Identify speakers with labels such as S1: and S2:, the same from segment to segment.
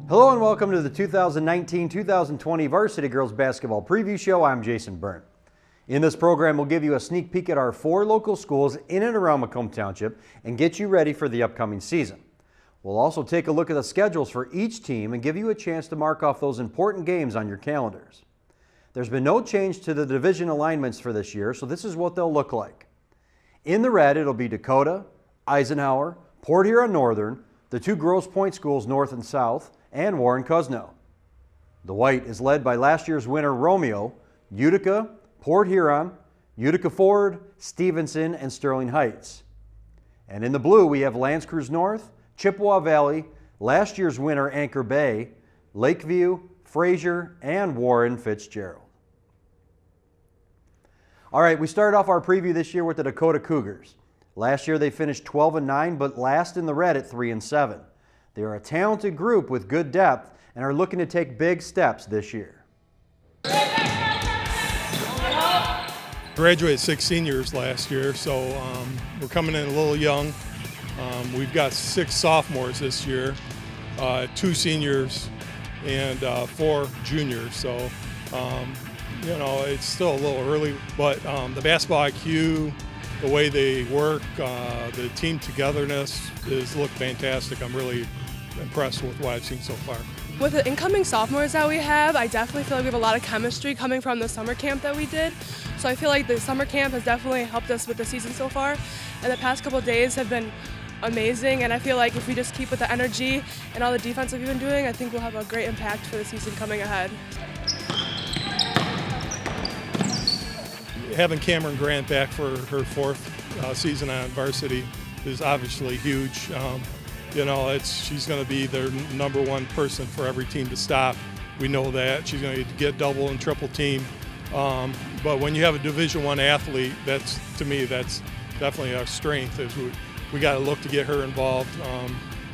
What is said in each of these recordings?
S1: Hello and welcome to the 2019-2020 Varsity Girls Basketball Preview Show. I'm Jason Byrne. In this program, we'll give you a sneak peek at our 4 local schools in and around Macomb Township and get you ready for the upcoming season. We'll also take a look at the schedules for each team and give you a chance to mark off those important games on your calendars. There's been no change to the division alignments for this year, so this is what they'll look like. In the red, it'll be Dakota, Eisenhower, Port Huron Northern, the 2 Grosse Pointe schools north and south, and Warren Cousino. The white is led by last year's winner Romeo, Utica, Port Huron, Utica Ford, Stevenson, and Sterling Heights. And in the blue, we have L'Anse Creuse North, Chippewa Valley, last year's winner Anchor Bay, Lakeview, Fraser, and Warren Fitzgerald. All right, we started off our preview this year with the Dakota Cougars. Last year they finished 12-9, but last in the red at 3-7. They are a talented group with good depth and are looking to take big steps this year.
S2: Graduated 6 seniors last year, so we're coming in a little young. We've got 6 sophomores this year, 2 seniors, and 4 juniors. So, it's still a little early, but the basketball IQ, the way they work, the team togetherness look fantastic. I'm really impressed with what I've seen so far.
S3: With the incoming sophomores that we have, I definitely feel like we have a lot of chemistry coming from the summer camp that we did. So I feel like the summer camp has definitely helped us with the season so far. And the past couple of days have been amazing, and I feel like if we just keep with the energy and all the defense that we've been doing, I think we'll have a great impact for the season coming ahead.
S2: Having Cameron Grant back for her 4th season on varsity is obviously huge. She's going to be their number 1 person for every team to stop. We know that. She's going to get double and triple team. But when you have a Division I athlete, that's definitely our strength. We got to look to get her involved.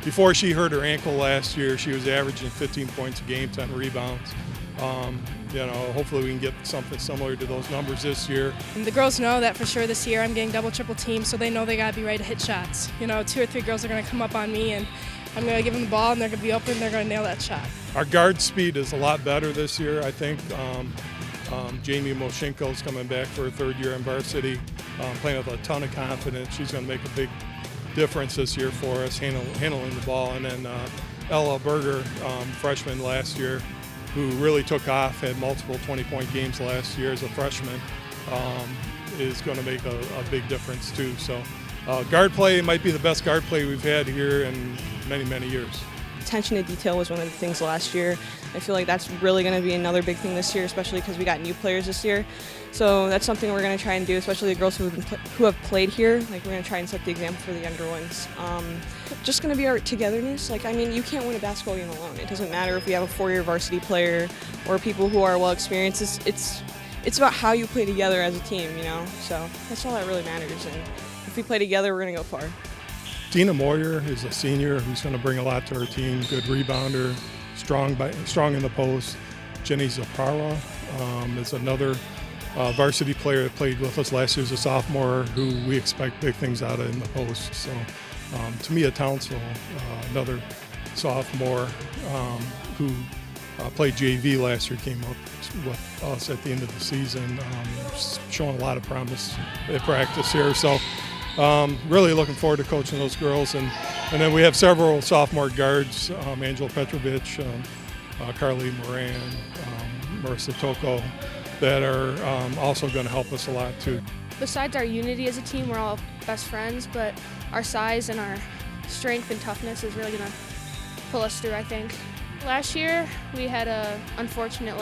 S2: Before she hurt her ankle last year, she was averaging 15 points a game, 10 rebounds. Hopefully we can get something similar to those numbers this year.
S4: And the girls know that for sure this year I'm getting double, triple teams, so they know they got to be ready to hit shots. 2 or 3 girls are going to come up on me, and I'm going to give them the ball, and they're going to be open, they're going to nail that shot.
S2: Our guard speed is a lot better this year, I think. Jamie Moshinko is coming back for her 3rd year in varsity, playing with a ton of confidence. She's going to make a big difference this year for us, handling the ball. And then Ella Berger, freshman last year, who really took off, had multiple 20-point games last year as a freshman, is going to make a big difference too. So guard play might be the best guard play we've had here in many, many years.
S5: Attention to detail was one of the things last year. I feel like that's really going to be another big thing this year, especially because we got new players this year. So that's something we're going to try and do, especially the girls who have played here. We're going to try and set the example for the younger ones. Just going to be our togetherness. You can't win a basketball game alone. It doesn't matter if we have a 4-year varsity player or people who are well experienced. It's about how you play together as a team, So that's all that really matters. And if we play together, we're going to go far.
S2: Dina Moyer is a senior who's going to bring a lot to her team. Good rebounder, strong in the post. Jenny Zaparla is another varsity player that played with us last year as a sophomore, who we expect big things out of in the post. So Tamia Townsville, another sophomore who played JV last year, came up with us at the end of the season, showing a lot of promise at practice here. So really looking forward to coaching those girls. And then we have several sophomore guards, Angela Petrovich, Carly Moran, Marissa Toko, that are also going to help us a lot too.
S6: Besides our unity as a team, we're all best friends, but our size and our strength and toughness is really going to pull us through, I think. Last year, we had a unfortunate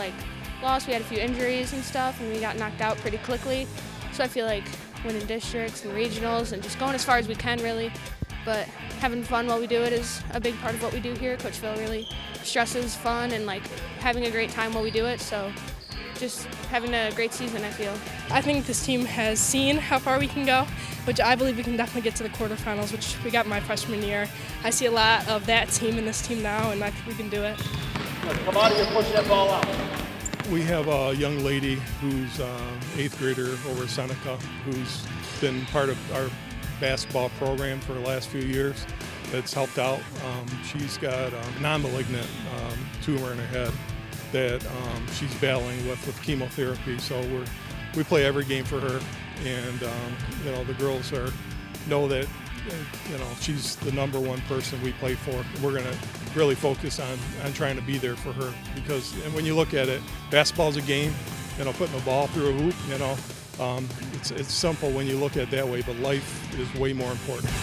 S6: loss. We had a few injuries and stuff, and we got knocked out pretty quickly. So I feel like winning districts and regionals and just going as far as we can, really. But having fun while we do it is a big part of what we do here. Coach Phil really stresses fun and having a great time while we do it. So just having a great season, I feel.
S4: I think this team has seen how far we can go, which I believe we can definitely get to the quarterfinals, which we got my freshman year. I see a lot of that team in this team now, and I think we can do it.
S1: Come on, you're pushing that ball out.
S2: We have a young lady who's 8th grader over Seneca, who's been part of our basketball program for the last few years. That's helped out. She's got non-malignant tumor in her head that she's battling with chemotherapy. So we play every game for her, and the girls know that she's the number one person we play for. We're going to really focus on trying to be there for her, because when you look at it, basketball's a game. Putting a ball through a hoop, it's simple when you look at it that way, but life is way more important.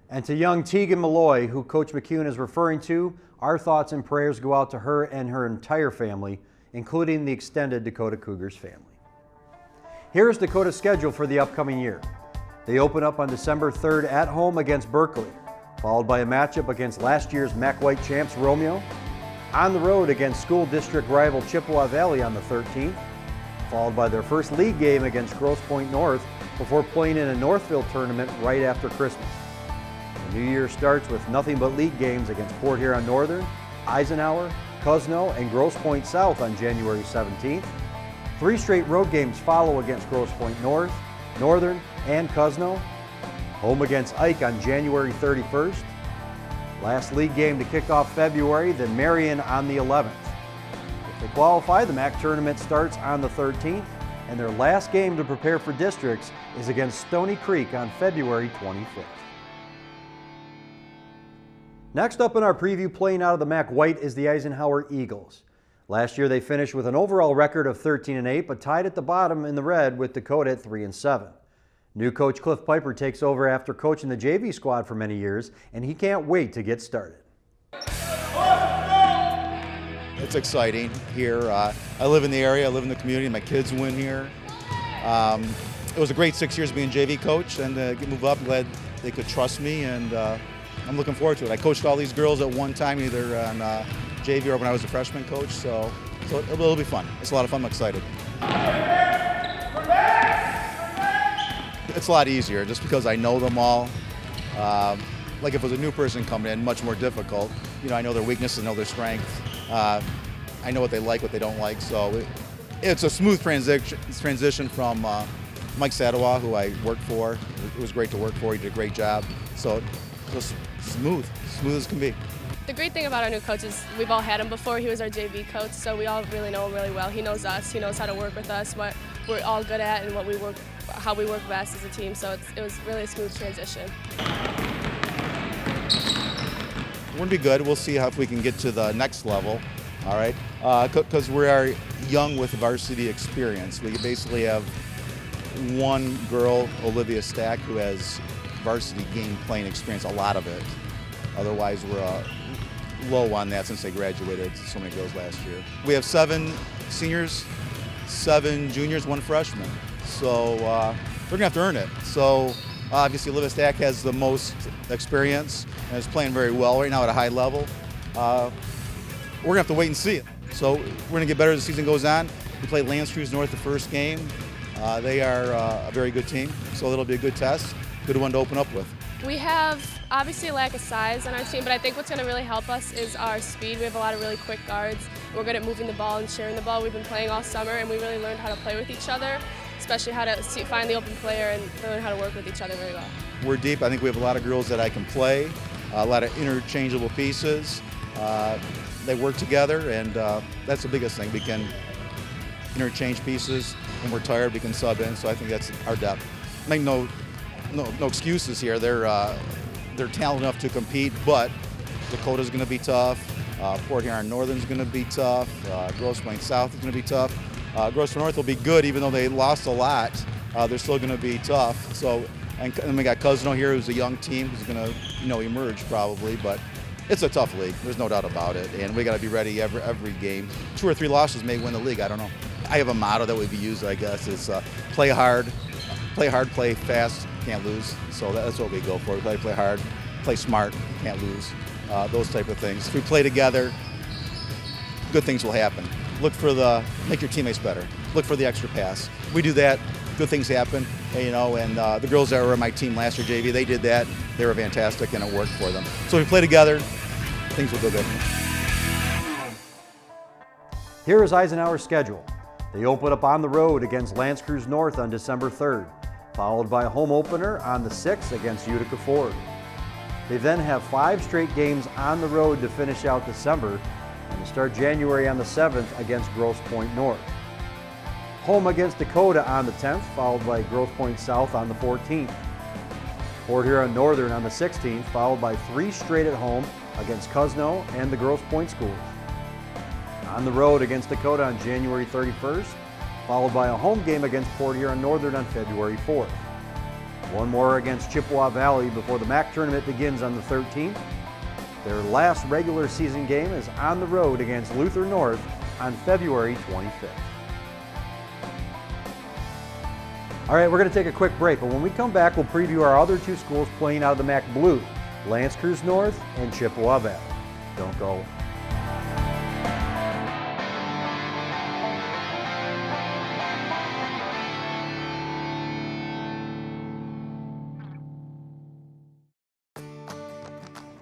S1: And to young Tegan Malloy, who Coach McCune is referring to, our thoughts and prayers go out to her and her entire family, including the extended Dakota Cougars family. Here's Dakota's schedule for the upcoming year. They open up on December 3rd at home against Berkeley, followed by a matchup against last year's MAC White champs Romeo, on the road against school district rival Chippewa Valley on the 13th, followed by their first league game against Grosse Pointe North before playing in a Northville tournament right after Christmas. The new year starts with nothing but league games against Port Huron Northern, Eisenhower, Cousino, and Grosse Pointe South on January 17th. 3 straight road games follow against Grosse Pointe North, Northern, and Cousino. Home against Ike on January 31st. Last league game to kick off February, then Marion on the 11th. If they qualify, the MAC tournament starts on the 13th, and their last game to prepare for districts is against Stony Creek on February 25th. Next up in our preview, playing out of the MAC White, is the Eisenhower Eagles. Last year they finished with an overall record of 13-8, but tied at the bottom in the red with Dakota at 3-7. New coach Cliff Piper takes over after coaching the JV squad for many years, and he can't wait to get started.
S7: It's exciting here. I live in the area, I live in the community, my kids win here. It was a great 6 years being JV coach, and to move up, glad they could trust me, and I'm looking forward to it. I coached all these girls at one time, either on JV or when I was a freshman coach, so it'll be fun. It's a lot of fun, I'm excited. It's a lot easier just because I know them all. Like if it was a new person coming in, much more difficult. I know their weaknesses, I know their strengths. I know what they like, what they don't like. So it's a smooth transition from Mike Sadawa, who I worked for. It was great to work for. He did a great job. So just smooth as can be.
S3: The great thing about our new coach is we've all had him before. He was our JV coach, so we all really know him really well. He knows us. He knows how to work with us, what we're all good at, and how we work best as a team. So it was really a smooth transition.
S7: We're going to be good. We'll see if we can get to the next level, all right? Because we are young with varsity experience. We basically have one girl, Olivia Stack, who has varsity game playing experience, a lot of it. Otherwise, we're low on that since they graduated so many girls last year. We have 7 seniors, 7 juniors, 1 freshman. So we're going to have to earn it. So obviously, Olivia Stack has the most experience and is playing very well right now at a high level. We're going to have to wait and see it. So we're going to get better as the season goes on. We played Creuse North the first game. They are a very good team, so it'll be a good test, good one to open up with.
S3: We have obviously a lack of size on our team, but I think what's going to really help us is our speed. We have a lot of really quick guards. We're good at moving the ball and sharing the ball. We've been playing all summer, and we really learned how to play with each other, especially how to find the open player and learn how to work with each other really well.
S7: We're deep. I think we have a lot of girls that I can play, a lot of interchangeable pieces. They work together, and that's the biggest thing. We can interchange pieces. When we're tired, we can sub in, so I think that's our depth. Make no excuses here. They're talented enough to compete, but Dakota's going to be tough. Port Huron Northern's going to be tough. Grosse Pointe South is going to be tough. Grosse Pointe North will be good, even though they lost a lot. They're still going to be tough. So, and we got Cousino here, who's a young team, who's going to emerge probably, but it's a tough league. There's no doubt about it, and we got to be ready every game. 2 or 3 losses may win the league. I don't know. I have a motto that would be used, I guess, is play hard, play fast, can't lose. So that's what we go for. We play hard, play smart, can't lose. Those type of things. If we play together, good things will happen. Make your teammates better. Look for the extra pass. We do that, good things happen. And the girls that were on my team last year, JV, they did that. They were fantastic, and it worked for them. So if we play together, things will go good.
S1: Here is Eisenhower's schedule. They open up on the road against Creuse North on December 3rd, followed by a home opener on the 6th against Utica Ford. They then have 5 straight games on the road to finish out December and to start January on the 7th against Grosse Pointe North. Home against Dakota on the 10th, followed by Grosse Pointe South on the 14th. Port Huron Northern on the 16th, followed by 3 straight at home against Cuzno and the Grosse Pointe schools. On the road against Dakota on January 31st, followed by a home game against Port Huron Northern on February 4th. One more against Chippewa Valley before the MAC tournament begins on the 13th. Their last regular season game is on the road against Luther North on February 25th. All right, we're going to take a quick break, but when we come back, we'll preview our other 2 schools playing out of the MAC Blue, L'Anse Creuse North and Chippewa Valley. Don't go away.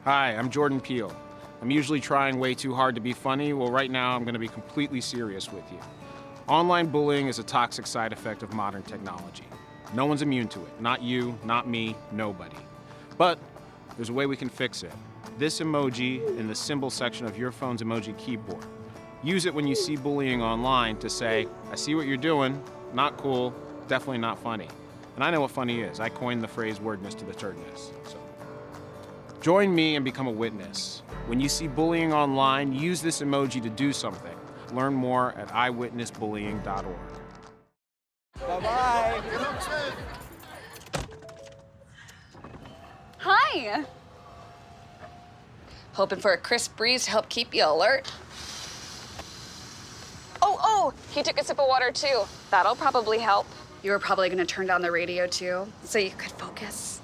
S8: Hi, I'm Jordan Peele. I'm usually trying way too hard to be funny. Well, right now I'm going to be completely serious with you. Online bullying is a toxic side effect of modern technology. No one's immune to it. Not you, not me, nobody. But there's a way we can fix it. This emoji in the symbol section of your phone's emoji keyboard. Use it when you see bullying online to say, I see what you're doing, not cool, definitely not funny. And I know what funny is. I coined the phrase wordness to the turdness. So join me and become a witness. When you see bullying online, use this emoji to do something. Learn more at eyewitnessbullying.org.
S9: Bye-bye.
S10: Hi. Hoping for a crisp breeze to help keep you alert. Oh, he took a sip of water too. That'll probably help. You were probably gonna turn down the radio too, so you could focus,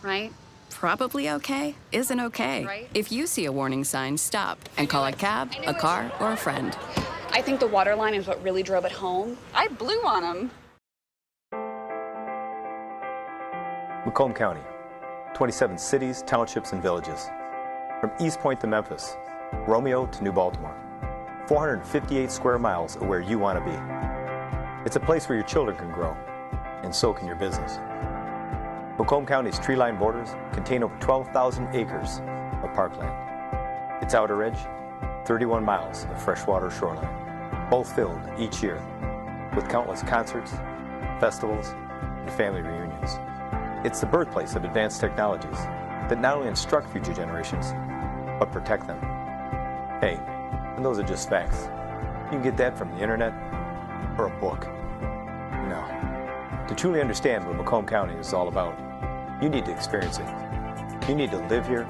S10: right?
S11: Probably okay isn't okay.
S10: Right.
S11: If you see a warning sign, stop and call a cab, a car, or a friend.
S10: I think the water line is what really drove it home. I blew on him.
S12: Macomb County, 27 cities, townships, and villages. From East Point to Memphis, Romeo to New Baltimore. 458 square miles of where you want to be. It's a place where your children can grow, and so can your business. Macomb County's tree-lined borders contain over 12,000 acres of parkland. Its outer edge, 31 miles of freshwater shoreline, both filled each year with countless concerts, festivals, and family reunions. It's the birthplace of advanced technologies that not only instruct future generations, but protect them. Hey, and those are just facts. You can get that from the internet or a book. No. To truly understand what Macomb County is all about, you need to experience it. You need to live here.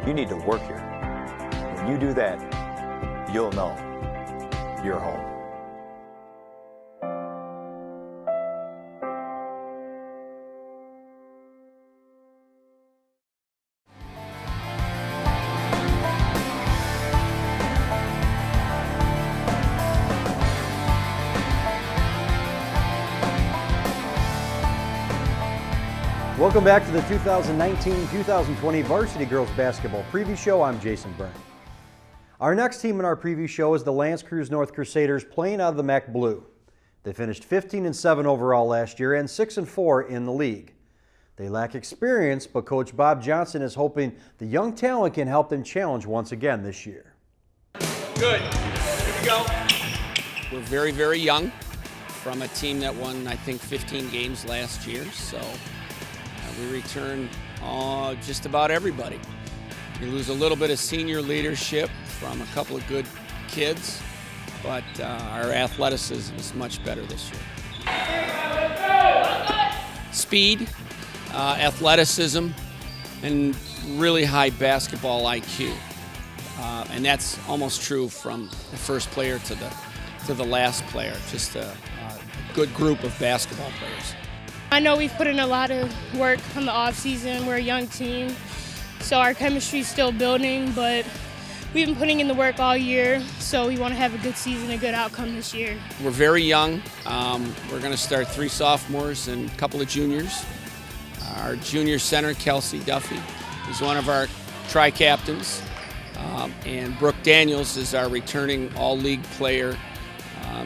S12: You need to work here. When you do that, you'll know you're home.
S1: Welcome back to the 2019-2020 Varsity Girls Basketball Preview Show. I'm Jason Byrne. Our next team in our preview show is the L'Anse Creuse North Crusaders, playing out of the MAC Blue. They finished 15-7 overall last year and 6-4 in the league. They lack experience, but Coach Bob Johnson is hoping the young talent can help them challenge once again this year.
S13: Good. Here we go. We're very, very young from a team that won, I think, 15 games last year. So we return just about everybody. We lose a little bit of senior leadership from a couple of good kids, but our athleticism is much better this year. Speed, athleticism, and really high basketball IQ. And that's almost true from the first player to the last player, just a good group of basketball players.
S4: I know we've put in a lot of work on the off season. We're a young team, so our chemistry's still building, but we've been putting in the work all year, so we want to have a good season, a good outcome this year.
S13: We're very young. We're going to start 3 sophomores and a couple of juniors. Our junior center, Kelsey Duffy, is one of our tri-captains, and Brooke Daniels is our returning all-league player.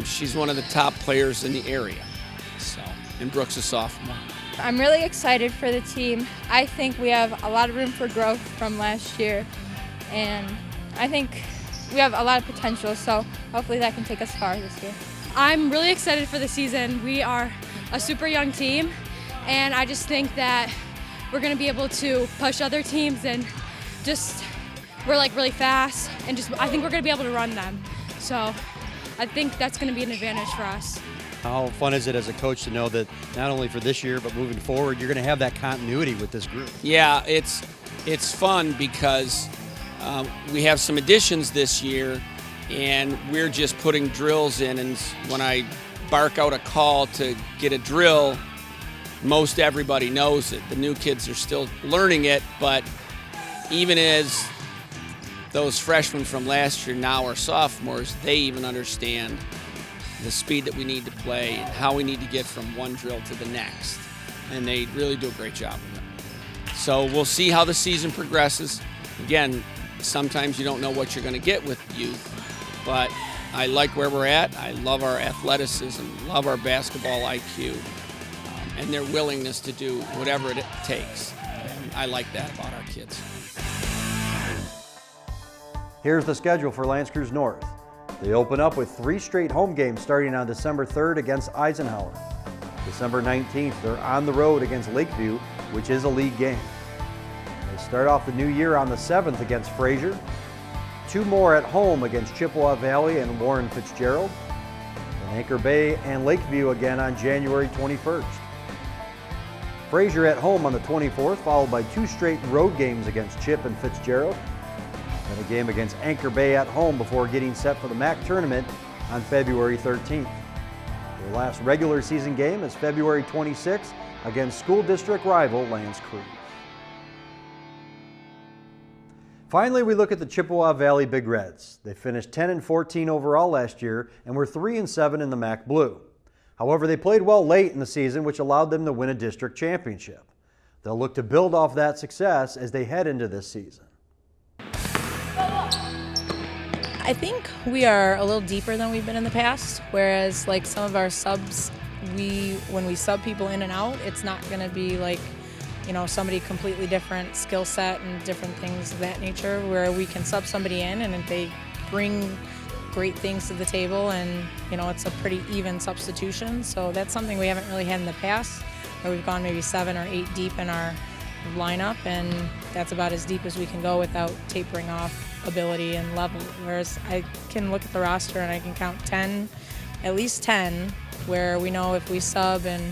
S13: She's one of the top players in the area. And Brooke's a sophomore.
S9: I'm really excited for the team. I think we have a lot of room for growth from last year, and I think we have a lot of potential, so hopefully that can take us far this year.
S14: I'm really excited for the season. We are a super young team, and I just think that we're going to be able to push other teams, and we're like really fast, and I think we're going to be able to run them. So I think that's going to be an advantage for us.
S1: How fun is it as a coach to know that not only for this year, but moving forward, you're going to have that continuity with this group?
S13: Yeah, it's fun because we have some additions this year, and we're just putting drills in. And when I bark out a call to get a drill, most everybody knows it. The new kids are still learning it, but even as those freshmen from last year now are sophomores, they even understand the speed that we need to play and how we need to get from one drill to the next. And they really do a great job of it. So we'll see how the season progresses. Again, sometimes you don't know what you're going to get with youth, but I like where we're at. I love our athleticism, love our basketball IQ, and their willingness to do whatever it takes. And I like that about our kids.
S1: Here's the schedule for L'Anse Creuse North. They open up with 3 straight home games starting on December 3rd against Eisenhower. December 19th, they're on the road against Lakeview, which is a league game. They start off the new year on the 7th against Fraser. 2 more at home against Chippewa Valley and Warren Fitzgerald. And Anchor Bay and Lakeview again on January 21st. Fraser at home on the 24th, followed by 2 straight road games against Chip and Fitzgerald. And a game against Anchor Bay at home before getting set for the MAC tournament on February 13th. Their last regular season game is February 26th against school district rival L'Anse Creuse. Finally, we look at the Chippewa Valley Big Reds. They finished 10-14 overall last year and were 3-7 in the MAC Blue. However, they played well late in the season, which allowed them to win a district championship. They'll look to build off that success as they head into this season.
S15: I think we are a little deeper than we've been in the past, whereas like some of our subs, when we sub people in and out, it's not going to be like, you know, somebody completely different skill set and different things of that nature, where we can sub somebody in and they bring great things to the table, and you know, it's a pretty even substitution. So that's something we haven't really had in the past, where we've gone maybe 7 or 8 deep in our lineup, and that's about as deep as we can go without tapering off ability and level. Whereas I can look at the roster and I can count 10, at least 10, where we know if we sub and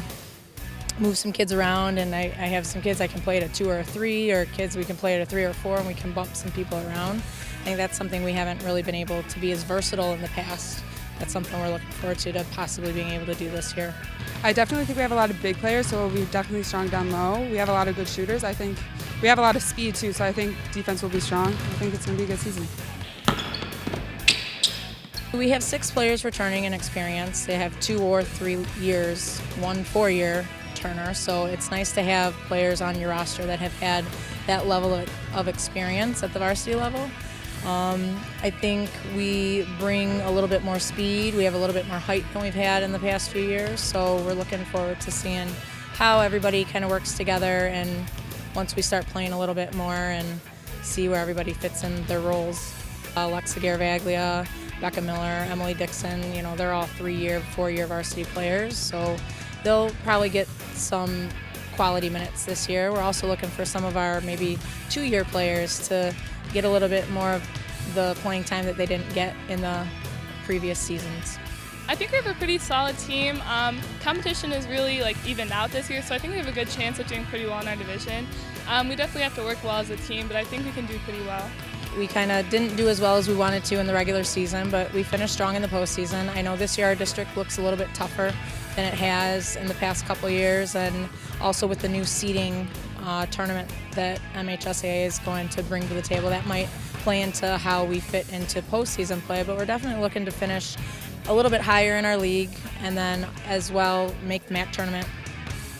S15: move some kids around, and I have some kids I can play at a 2 or a 3, or kids we can play at a 3 or 4, and we can bump some people around. I think that's something we haven't really been able to be as versatile in the past. That's something we're looking forward to possibly being able to do this year.
S16: I definitely think we have a lot of big players, so we'll be definitely strong down low. We have a lot of good shooters. I think we have a lot of speed too, so I think defense will be strong. I think it's going to be a good season.
S15: We have 6 players returning in experience. They have 2 or 3 years, 1 4-year turner, so it's nice to have players on your roster that have had that level of experience at the varsity level. I think we bring a little bit more speed. We have a little bit more height than we've had in the past few years, so we're looking forward to seeing how everybody kind of works together, and once we start playing a little bit more and see where everybody fits in their roles. Alexa Garavaglia, Becca Miller, Emily Dixon, you know, they're all 3-year, 4-year varsity players, so they'll probably get some quality minutes this year. We're also looking for some of our maybe 2-year players to get a little bit more of the playing time that they didn't get in the previous seasons.
S3: I think we have a pretty solid team. Competition is really evened out this year, so I think we have a good chance of doing pretty well in our division. We definitely have to work well as a team, but I think we can do pretty well.
S15: We kind of didn't do as well as we wanted to in the regular season, but we finished strong in the postseason. I know this year our district looks a little bit tougher than it has in the past couple of years, and also with the new seeding tournament that MHSAA is going to bring to the table, that might play into how we fit into postseason play, but we're definitely looking to finish a little bit higher in our league, and then as well make the MAC tournament.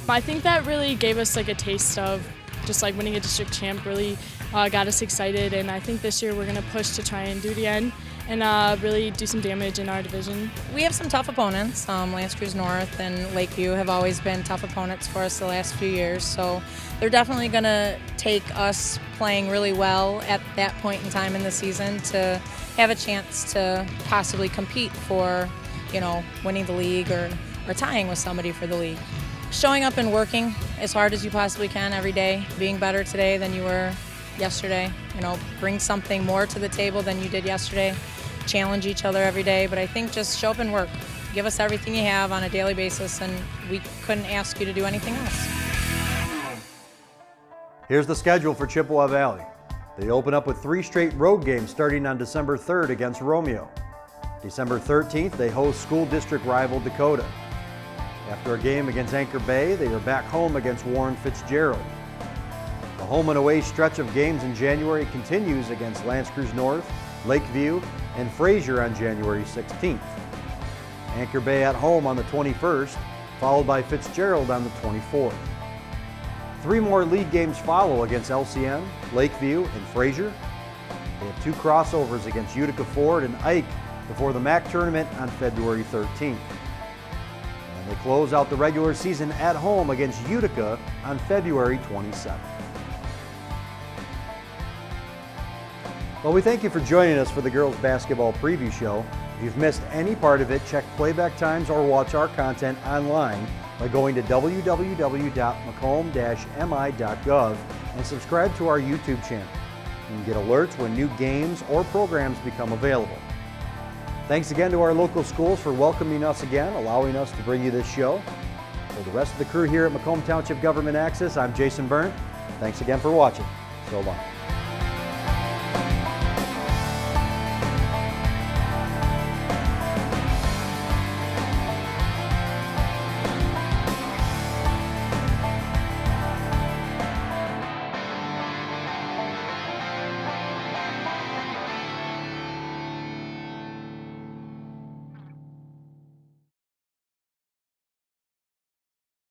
S14: I think that really gave us a taste of just winning a district champ really
S3: got us excited, and I think this year we're going to push to try and do it again and really do some damage in our division.
S15: We have some tough opponents. Creuse North and Lakeview have always been tough opponents for us the last few years, so they're definitely going to take us playing really well at that point in time in the season to have a chance to possibly compete for, winning the league or tying with somebody for the league. Showing up and working as hard as you possibly can every day, being better today than you were yesterday, bring something more to the table than you did yesterday, challenge each other every day, but I think just show up and work. Give us everything you have on a daily basis, and we couldn't ask you to do anything else.
S1: Here's the schedule for Chippewa Valley. They open up with 3 straight road games starting on December 3rd against Romeo. December 13th, they host school district rival Dakota. After a game against Anchor Bay, they are back home against Warren Fitzgerald. The home and away stretch of games in January continues against Creuse North, Lakeview, and Fraser on January 16th. Anchor Bay at home on the 21st, followed by Fitzgerald on the 24th. 3 more league games follow against LCN, Lakeview, and Fraser. They have 2 crossovers against Utica Ford and Ike before the MAC tournament on February 13th. And they close out the regular season at home against Utica on February 27th. Well, we thank you for joining us for the girls basketball preview show. If you've missed any part of it, check playback times or watch our content online by going to www.macomb-mi.gov and subscribe to our YouTube channel. You can get alerts when new games or programs become available. Thanks again to our local schools for welcoming us again, allowing us to bring you this show. For the rest of the crew here at Macomb Township Government Access, I'm Jason Byrne. Thanks again for watching. So long.